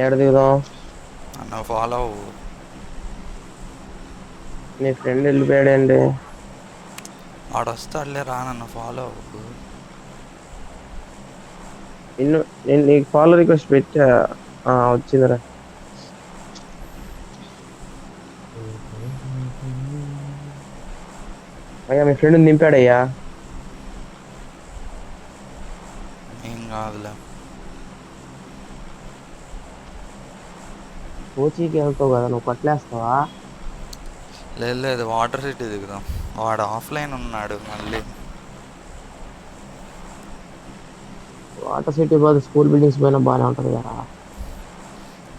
ఎక్కడ దిగుదాం? అన్న ఫాలో అవ్వు. నీ ఫ్రెండ్ వెళ్ళిపోయాడండి. ఆడొస్తాడులే, రా నన్ను ఫాలో అవ్వు. నేను నీకు ఫాలో రిక్వెస్ట్ పెట్టా. వచ్చిందిరా. అయ్యా మీ ఫ్రెండ్ నింపాడయ్యా. ఏం కాదులే. కోచికి వెళ్తావు కదా, నువ్వు కొట్లేస్తావా? లేదు లేదు, వాటర్ సిటీ దిగుదాం. వాడు ఆఫ్లైన్ ఉన్నాడు మళ్ళీ. వాటర్ సిటీ పోతే స్కూల్ బిల్డింగ్స్ పైన బాగానే ఉంటది కదా.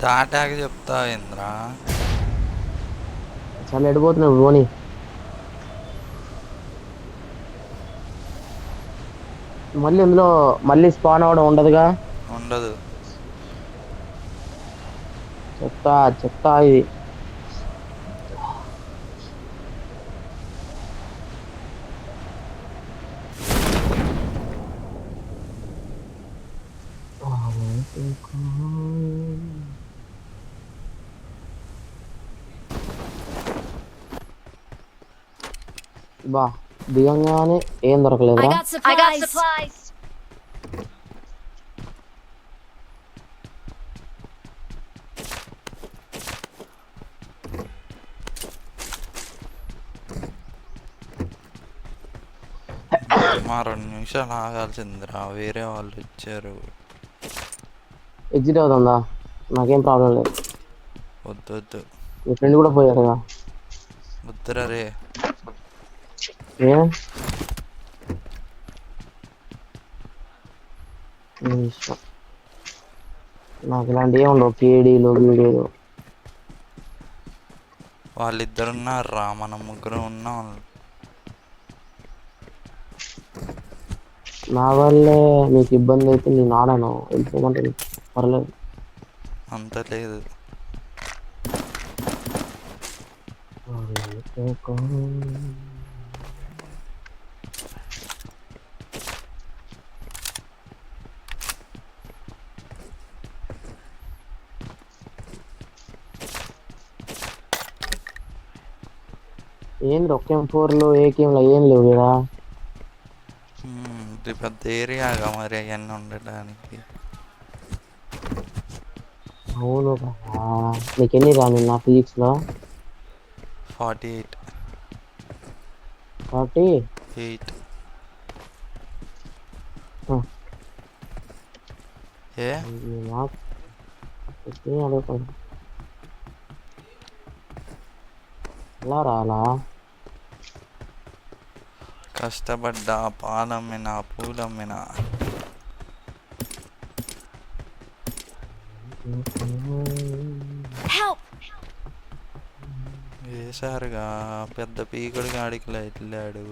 టాటాకి చెప్తా ఇంద్రా. చాలా ఎడిపోతున్నావు పోనీ. మళ్ళీ ఇందులో మళ్ళీ స్పాన్ అవడం ఉండదుగా? ఉండదు. చెప్తా చెప్తా ఇది. బా దిగంగానే ఏం I దొరకలేదురా. got supplies. మా 2 నిమిషాలు ఆగాల్సిందిరా, వేరే వాళ్ళు ఇచ్చారు. ఎగ్జిట్ అవుతుందా? నాకేం ప్రాబ్లం లేదు. వద్దు వద్దు. మీ ఫ్రెండ్ కూడా పోయాడుగా. వద్దురా రే. ఏ నీ ఇష్టం. నాకు ఇలాంటివి ఉండవు, కేడీలు గీడీలు. వాళ్ళిద్దరున్నారు రా, మనం ముగ్గురు ఉన్నాం. నా వల్లే మీకు ఇబ్బంది అయితే నేను ఆడాను, వెళ్ళిపోమంటే పర్లేదు. అంత లేదు. ఏంది ఒకే M4లో ఏకేంలో ఏం లేవు కదా. ఇది పెద్ద ఏరియాగా మరి అవన్నీ ఉండడానికి. అవును కదా. నీకెన్ని రా నిన్న ఫిజిక్స్ లో? 48. కాబట్టి 8. ఏ అడుగుతాను ఎలా రాలా. కష్టపడ్డా, పాలమ్మినా, పూలమ్మినా. Help! వేసారుగా, పెద్ద పీకుడు గాడికి వెళ్ళాడు.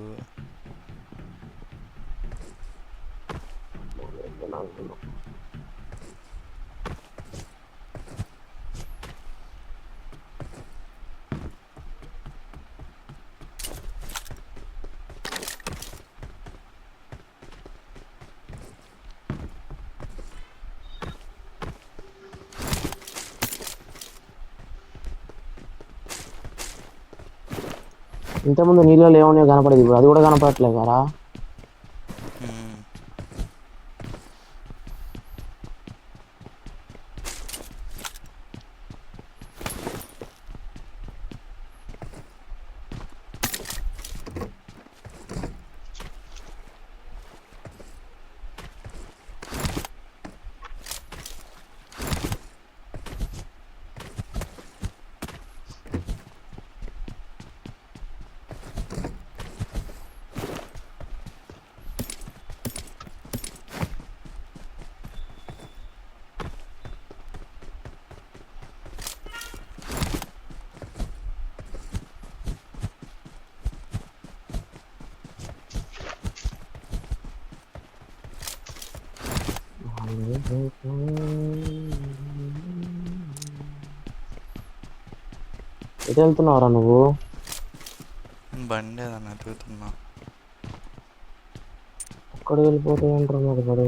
ఇంతకుముందు నీళ్ళలో ఏమన్నా కనపడేది, ఇప్పుడు అది కూడా కనపడట్లేదు కదా. ఎటు వెళ్తున్నావురా నువ్వు? బండి ఏదన్నా ఎదుగుతున్నా. ఒక్కడ వెళ్ళిపోతే అంటారు మరి పడు.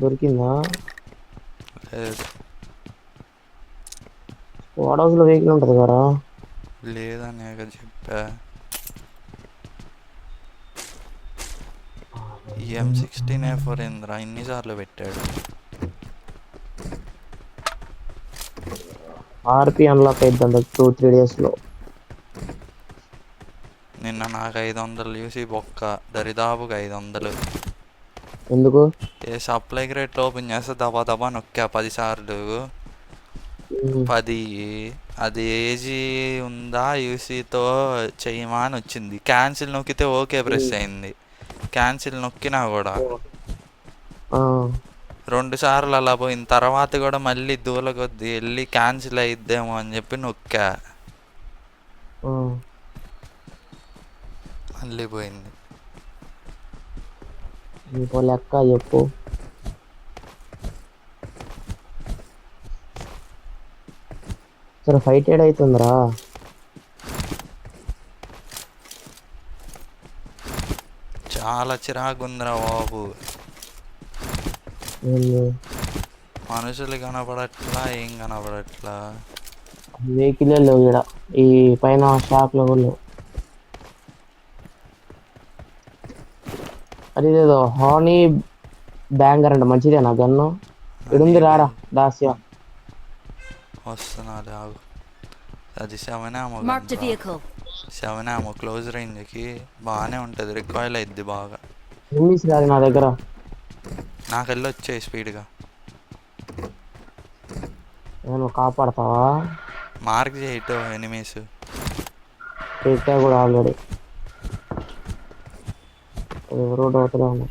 దొరికిందా? లేదు వాడ్ హౌస్ లో వెహికల్ ఉంటది కదా. లేదని చెప్పా. M16A4 ఏంద్రా ఇన్నిసార్లు పెట్టాడు. ఆర్పి అన్లాక్ అయిద్దంట 2-3 days లో. నిన్న నాకు 500 యూసీ బొక్క, దరిదాపుగా 500. ఎందుకు? ఏ సప్లై గ్రేట్ ఓపెన్ చేస్తే దబా దబా నొక్కా 10 సార్లు. 10 అది ఏజీ ఉందా యూసీతో చెయ్యమా అని వచ్చింది. క్యాన్సిల్ నొక్కితే ఓకే ప్రెస్ అయింది. క్యాన్సిల్ నొక్కినా కూడా 2 సార్లు అలా పోయిన తర్వాత కూడా మళ్ళీ దూల కొద్ది వెళ్ళి క్యాన్సిల్ అయిద్దేమో అని చెప్పి నొక్కా, మళ్ళీ పోయింది. ఇంకో లెక్క చెప్పు. సరే ఫైట్ ఏడైతుందిరా? చాలా చిరాకు ఉందిరా బాబు. మనుషులు కనపడట్లా, ఏం కనపడట్లా. వెహికలే లేవు ఇక్కడ, ఈ పైన షాప్ లో కూడా లేవు. అదేదో హానీ బ్యాంగర్ అంట, మంచిదేనా గన్ను? ఇడుంది రారా దాస్యా. వస్తున్నా ఆగు. అది 7 ఏమో క్లోజ్ రేంజ్కి బాగానే ఉంటుంది, రికాయిల్ అయిద్ది బాగా. ఎన్నిస్ రాదు నా దగ్గర. నాకు వెళ్ళి వచ్చాయి స్పీడ్గా. నేను కాపాడతావా? మార్క్ చేయటో ఎనిమీస్ పెట్టా కూడా ఆల్రెడీ. రోడ్ అవుతలే ఉన్నా.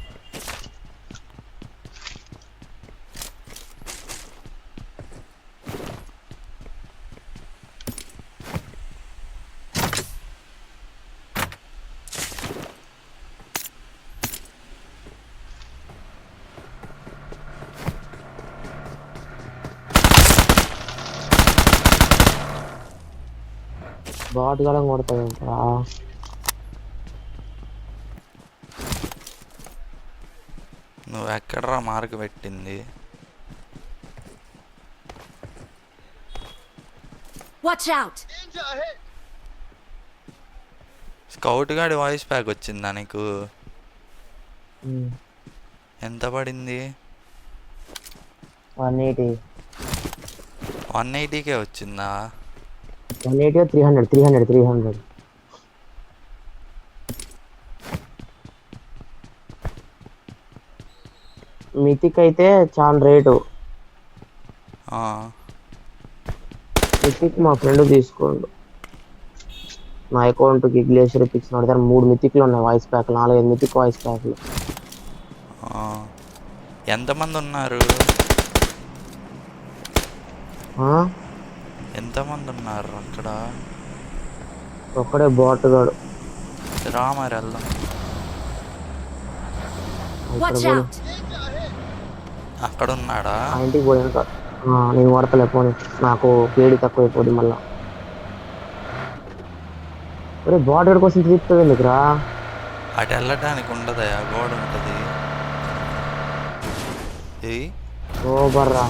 బాటుగాలం కొడతాడు ఇంకా. నువ్వు ఎక్కడరా మార్క్ పెట్టింది? స్కౌట్ గాడి వాయిస్ ప్యాక్ వచ్చిందా నీకు? ఎంత పడింది? 180కే వచ్చిందా? 180 300. మితిక్ అయితే చాలా రేటు. మితిక్ మా ఫ్రెండ్ తీసుకోండు. నా అకౌంట్కి గ్లేషియర్ పిక్స్ నడతారు. 3 మితిక్లు ఉన్నాయి వాయిస్ ప్యాక్, 4-5 మితిక్ వాయిస్ ప్యాక్లు. ఎంతమంది ఉన్నారు? ఎంతమంది ఉన్నారు అక్కడ? ఒక్కడే బాటుగాడు. రా మరి వెళ్దాం. అక్కడ ఉన్నాడా? ఇంటికి పోయాక నేను వాడతలే పోనీ, నాకు వేడి తక్కువ అయిపోద్ది మళ్ళా. ఒరే బాటుగాడి కోసం తిరుగుతుంది ఎందుకురా? అటు వెళ్ళడానికి ఉండదా? గోడ ఉంటుంది. బర్రా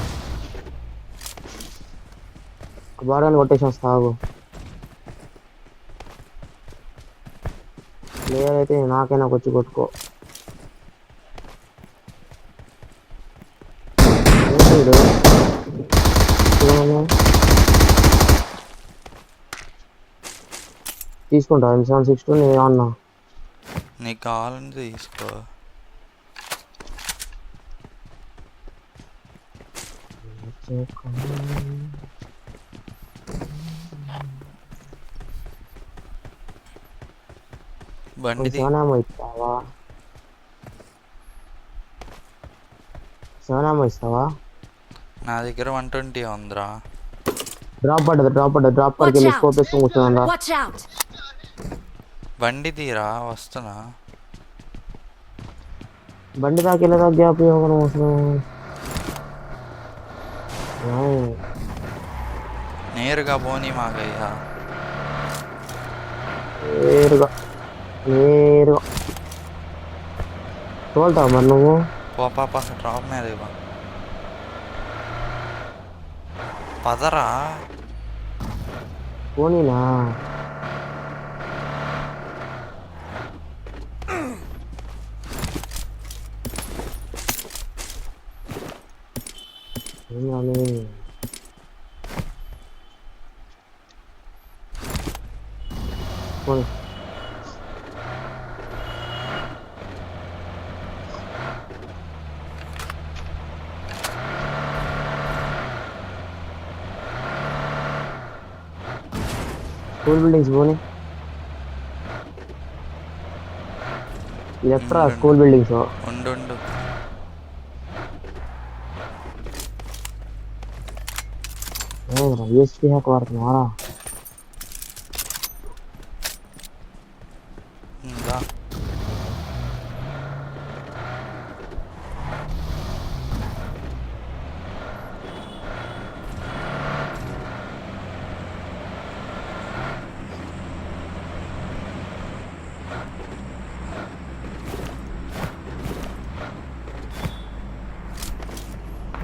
బాటుగాడిని కొట్టేసి వస్తావు. ప్లేయర్ అయితే నాకైనా వచ్చి కొట్టుకో. తీసుకుంటా M762. నేను ఏమన్నా నీకు కావాలంటే తీసుకో. బండి ఇస్తావా? నా దగ్గర 120 ఉందిరా. డ్రాప్ పడ్డది. డ్రాప్ పడికి వెళ్ళి స్కోప్ వేసుకొని కూర్చున్నా. బండి తీరా, వస్తున్నా. బండి దాకా వెళ్ళదా గ్యాప్ ఇవ్వడం అవసరం. నేరుగా పోనీ మాగయ్యా. నేరుగా తోలుతావు మరి నువ్వు? పాప డ్రాప్ మీద ఇవ్వ పదరా. పోనీనా ఏమని పోనీ స్కూల్ బిల్డింగ్స్ పోనీ లెఫ్ట్ రా స్కూల్ బిల్డింగ్స్ ఉండు యూఎస్పీ హ్యాక్ వాడుతున్నారా ఇంకా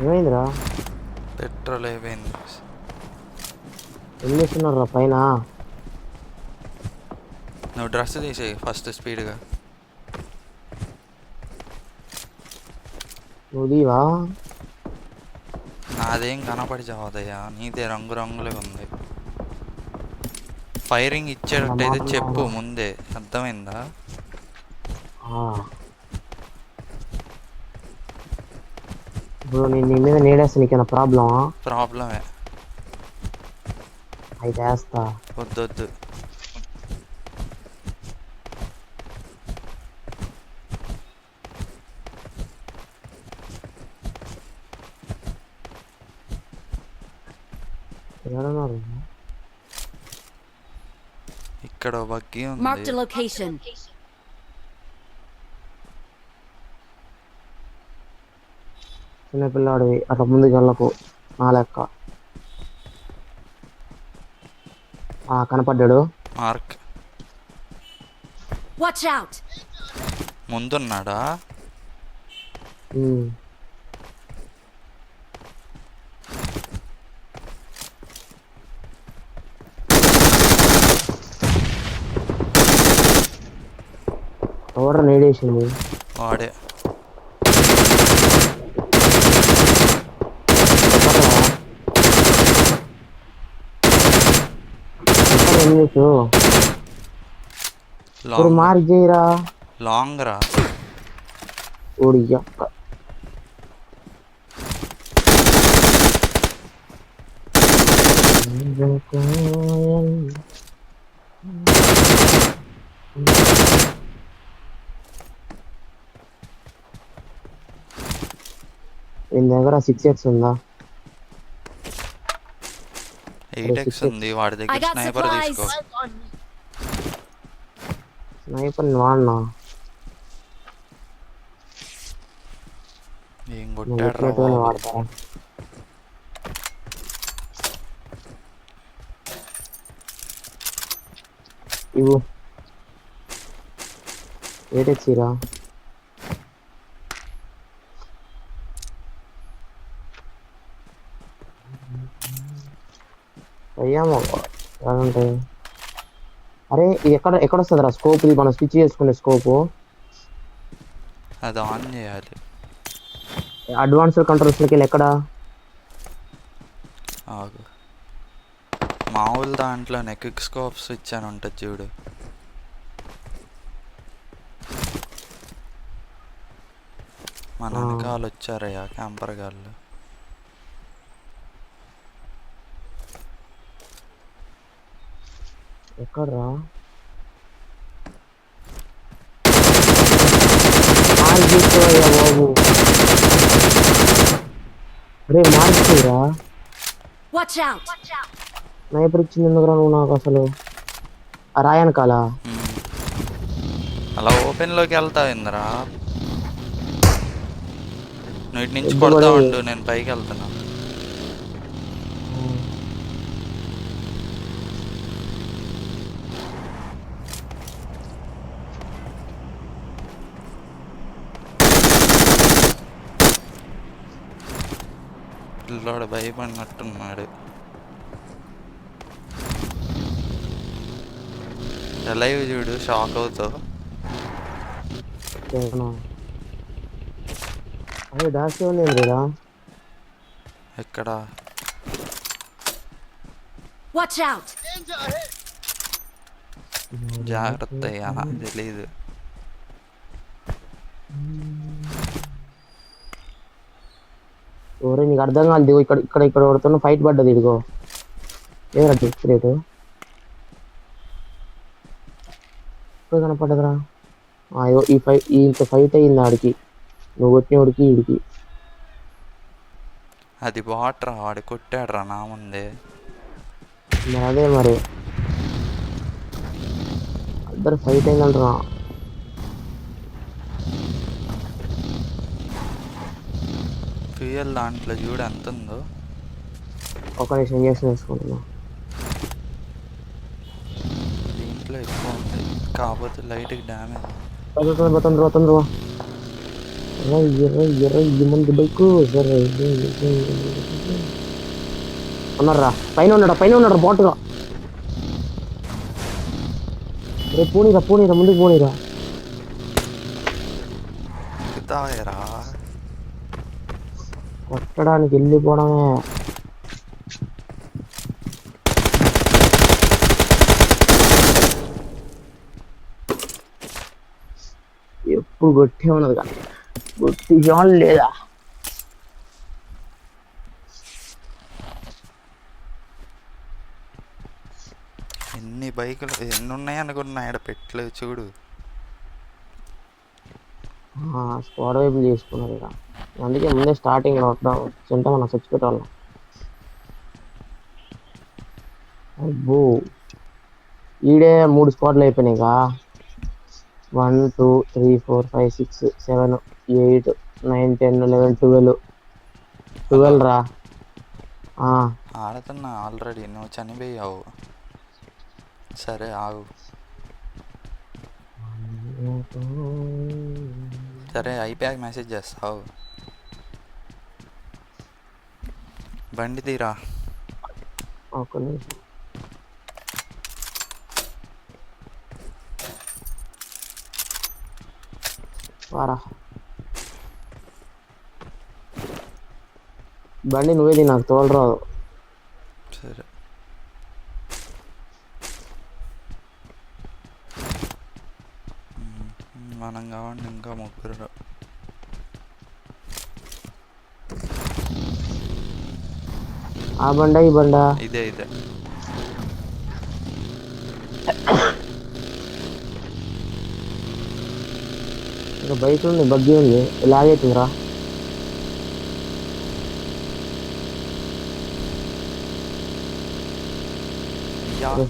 ఏమైందిరా పెట్రోల్ అయిపోయింది. ఏం చేస్తున్నారా పైన నువ్వు డ్రెస్ తీసేయి ఫస్ట్ స్పీడ్గా. నువ్వుదివా నాదేం కనపడి చావదయ్యా, నీదే రంగురంగులుగా ఉంది. ఫైరింగ్ ఇచ్చేటట్టయితే చెప్పు ముందే, అర్థమైందా? ఇప్పుడు నేను నీ మీద నీడేస్తా నీకేనా ప్రాబ్లమా? ప్రాబ్లమే. అయితే వేస్తా. వద్దొద్దు. ఇక్కడ బగ్గి Marked a ఉంది. location. చిన్నపిల్లాడివి అట్లా ముందుకు వెళ్ళకు నా లెక్క. కనపడ్డాడు. Mark Watch out! ముందున్నాడా? ఎవరు నీడేసింది? వాడే. ఇప్పుడు మార్క్ చేయరా. లాంగ్ రా. ఓడి అక్క దీని దగ్గర 6x ఉందా? 8x ఉంది వాడి I దగ్గర. got sniper supplies. తీసుకో. స్నైపర్ వాడినా ఏం కొట్టాడు రా బాబు. వాడతారా? ఇవ్వు 8x రా. అయ్యామో ఏమంటాయి. అరే ఇది ఎక్కడ వస్తుంది రా స్కోప్? ఇది మనం స్విచ్ చేసుకునే స్కోపు. అది ఆన్ చేయాలి. అడ్వాన్స్డ్ కంట్రోల్స్లోకి వెళ్ళి ఎక్కడ? ఆగు. మామూలు దాంట్లోనే క్విక్ స్కోప్ స్విచ్ అని ఉంటుంది చూడు. మన వెనకాల వచ్చారయ్యా క్యాంపర్ గాళ్ళు. ఎక్కడ్రా? బాబు అరే మార్చురా. Watch out! స్నైపర్ ఇచ్చింది ఎందుకురా నువ్వు నాకు అసలు? ఆ రాయనకాల అలా ఓపెన్లోకి వెళ్తావు ఇంద్రా. నువ్వు ఇటు నుంచి కొడతా ఉండు, నేను పైకి వెళ్తున్నా. ముసలోడు భయపడినట్టున్నాడు. లైవ్ చూడు, షాక్ అవుతావు. అదే డాక్స్ ఉంది రా. ఎక్కడ? Watch out! జాగ్రత్త అయ్యా, తెలీదు. ఎవరే నీకు అర్థం కాలేదు. ఇక్కడ ఇక్కడ ఇక్కడ కొడుతున్న ఫైట్ పడ్డది. ఇదిగో ఏదరా డిస్క్రేట్ ఇప్పుడు కనపడ్డదిరా. ఈ ఫైట్ ఇంత ఫైట్ అయ్యింది ఆడికి, నువ్వు కొట్టినోడికి వీడికి. అది వాటర్ వాడు కొట్టాడురా నా ముందే. మరి అదే మరి ఇద్దరు ఫైట్ అయిందంటున్నా. ఫ్యూయల్ దాంట్లో చూడు ఎంత ఉందో. ఒక నిమిషం ఇంజక్షన్ వేసుకుంటున్నా. దీంట్లో ఎక్కువ ఉంది, కాకపోతే లైట్కి డ్యామేజ్. పోతుండ్రు ముందు బైక్ ఉన్నారా. పైన ఉన్నాడు బాటుగా. రేపు పోనీరా ముందుకు పోనీరా. ఎక్కుతావేరా. కొట్టడానికి వెళ్ళిపోవడమే. ఎప్పుడు కొట్టే ఉన్నది కానీ కొట్టి లేదా. ఎన్ని బైకులు ఎన్ని ఉన్నాయి అనుకున్నా, ఇక్కడ పెట్టలేదు చూడు. స్క్వాడ్ వైపు చేసుకున్నారు ఇక. అందుకే ముందే స్టార్టింగ్ చింత మనం చచ్చి పెట్టాలి. అబ్బో ఈడే 3 స్క్వాడ్లు అయిపోయినాయి. 1 2 3 4 5 6 7 8 9 10 11 12 రా. ఆడుతున్నా ఆల్రెడీ, నువ్వు చనిపోయావు. సరే ఆగు. సరే అయిపోయాక మెసేజ్ చేస్తావు. బండి తీరా. ఒక నిమిషం. వారా బండి నువ్వేది, నాకు తోలరాదు. సరే మనం కావండి ఇంకా ముగ్గురు. ఆ బండ ఈ బండ ఇదే బైక్ ఉంది, బగ్గి ఉంది, లాగైతుందిరా.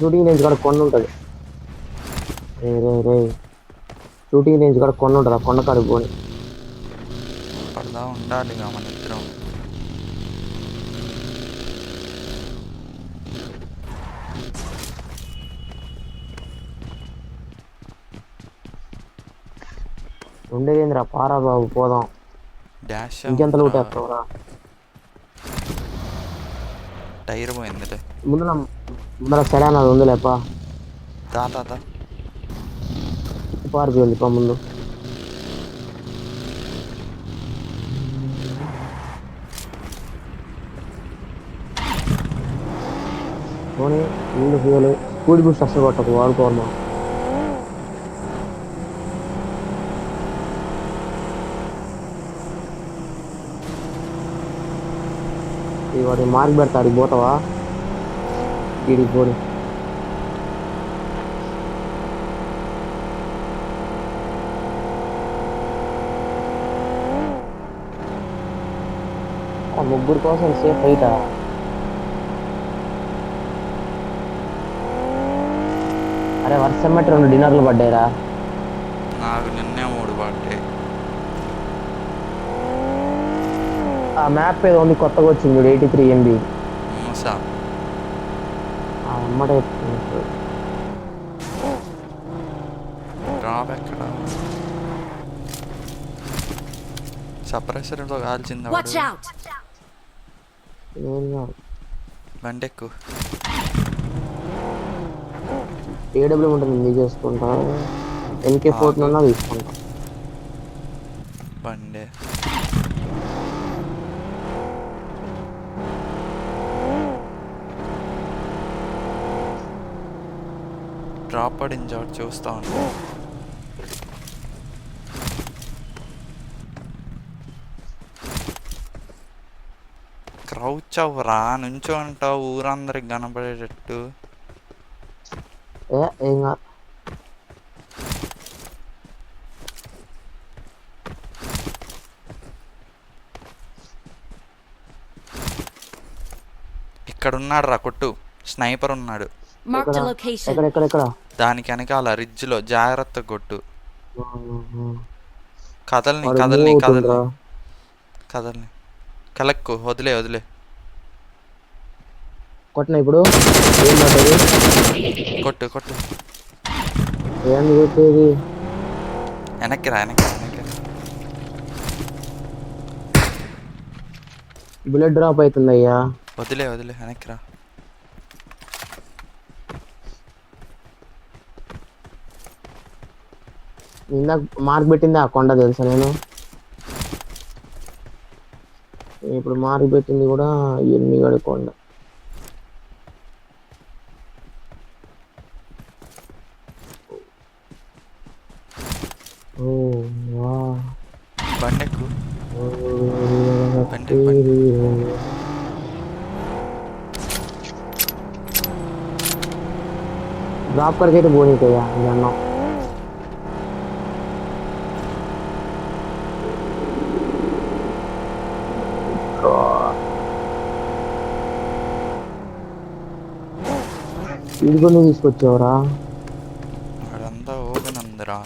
షూటింగ్ రేంజ్ కూడా కొండ ఉంటుంది. రే షూటింగ్ రేంజ్ కూడా కొండ ఉంటుంది. ఆ కొండ కాడికి పోని పడదా ఉండాలి మన ఇద్దరం. ఉండేదేంద్రా పారా బాబు, పోదాం. డాష్ ఇంకెంత లూట్ వేస్తావురా. టైర్ పోయిందిలే. ముందర సడన్ అది ఉందిలేపా. తాత పార్కి వెళ్ళిపా ముందు. పోనీ ముందు ఫ్యూలు స్పీడ్ బూస్ట్ అసలు కొట్టకు, వాడుకోవాలి. వాడి మార్క్ పెడతా, అడిగి పోతావా? వీడికి పోని ముగ్గురు కోసం సేఫ్ అయితా. అరే వర్షం బట్టి 2 డిన్నర్లు పడ్డాయిరా నాకు. నిన్నే 3 పడ్డాయి. ఆ మ్యాప్ ఏదో ఉంది కొత్తగా వచ్చింది 83 MB. మూసా అమ్మడే డ్రాప్ ఎక్కడ? సప్రెసర్తో కాల్చింది. Watch out! నేను కాదు. బండెక్కు. ఏడబ్ల్యూ ఉంటుంది ఎందుకు చేసుకుంటా. MK14 ఆగు. అన్నా తీసుకుంటా. బండే. డ్రాప్ పడింది చోటు చూస్తా ఉన్నా. క్రౌచ్ అవ్వరా, నుంచో అంటావు ఊరందరికి కనపడేటట్టు. ఏం కాదు. ఇక్కడ ఉన్నాడు రా కొట్టు. స్నైపర్ ఉన్నాడు. Marked a ఎక్కడ location. ఎక్కడ దానికి వెనకాల రిడ్జ్లో జాగ్రత్త కొట్టు. కదల్ని వాడు కదల్ని move కదల్ని అవుతుండ్రా. కదల్ని కలక్కు. వదిలే వదిలే. కొట్టిన ఇప్పుడు ఏం పడ్డది? కొట్టు కొట్టు. ఏంది కొట్టేది? వెనక్కి రా వెనక్కి వెనక్కి రా. బుల్లెట్ డ్రాప్ అవుతుంది అయ్యా. వదిలే వదిలే వెనక్కి రా. ఇందాక మార్క్ పెట్టింది ఆ కొండ తెలుసా నేను. ఇప్పుడు మార్క్ పెట్టింది కూడా ఎన్నిగడి కొండ. ఓ వా. బండెక్కు. బండి బండి. డ్రాప్ करके तो बोल नहीं किया जानो. ఇదిగోని తీసుకొచ్చావరా? అదంతా ఓపెన్ ఉందిరా.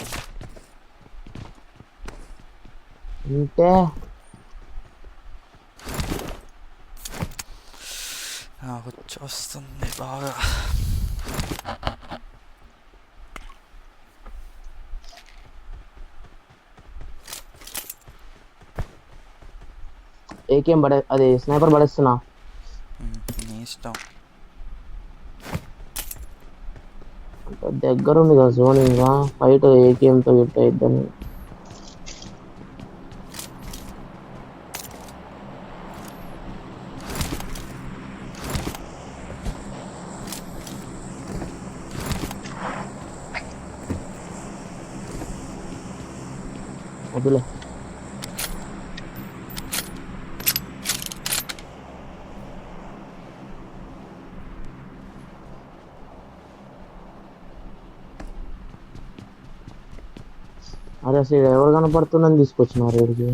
అంటే వచ్చేస్తుంది బాగా. ఏకేం పడే అది స్నైపర్ పడేస్తున్నా. నీ ఇష్టం. దగ్గర ఉంది కదా జోన్. ఇంకా ఫైట్ ఏకేంతో గిట్ట ఇద్దని. వదిలే. అరే అసలు ఎవరు కనపడుతుందని తీసుకొచ్చినారు ఇక్కడికి.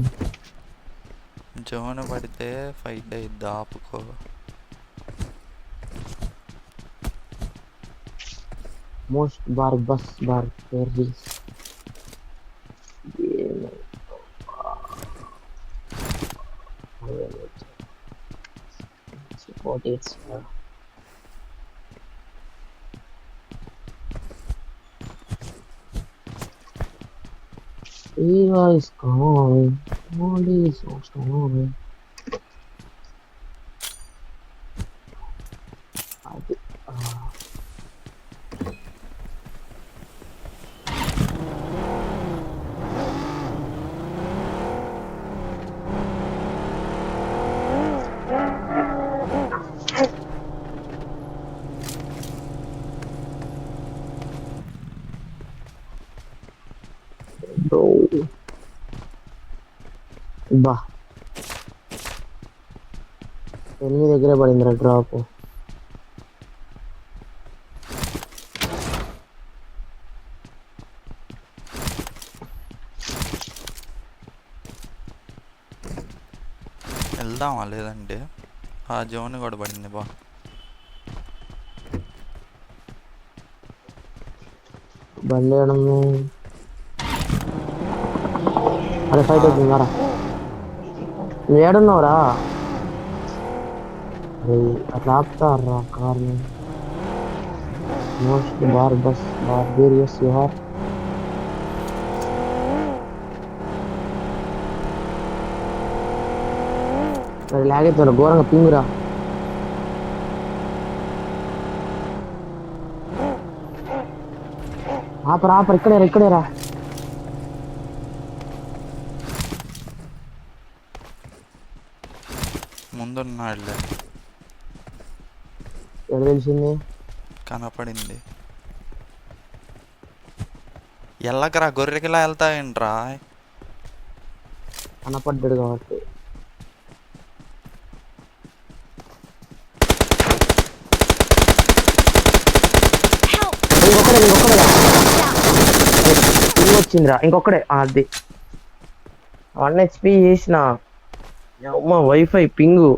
జోన్ పడితే ఫైట్ అయిద్ది. ఆపుకో. మోస్ట్ బార్ బస్ బార్ పెర్రీస్. Eva is calling. Molly is so strong. Bro. బా ఎనిమిది దగ్గరే పడిందిరా డ్రాప్. వెళ్దామా లేదంటే? ఆ జోన్ కూడా పడింది బా. బండి వేయడము. అరే ఫైట్ అవుతుందారా? నువ్వు ఏడున్నావురా? అరే అట్లా ఆపుతారా కార్ని? మోస్ట్ బార్ బస్ బార్బేరియస్ యువర్. మరి లాగైతున్నారు ఘోరంగా పింగురా. ఆపర్ ఇక్కడేరా ముందున్నాడులే, ఎక్కడ తెలిసింది? కనపడింది. ఎల్లకరా గొర్రెకిలా వెళ్తావేంట్రా? కనపడ్డాడు కాబట్టి. Help! వచ్చిందిరా ఇంకొకడే. అది 1 HP చేసిన అమ్మ. వైఫై పింగు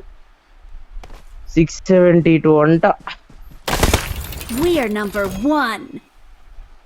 672 అంట. We are number 1.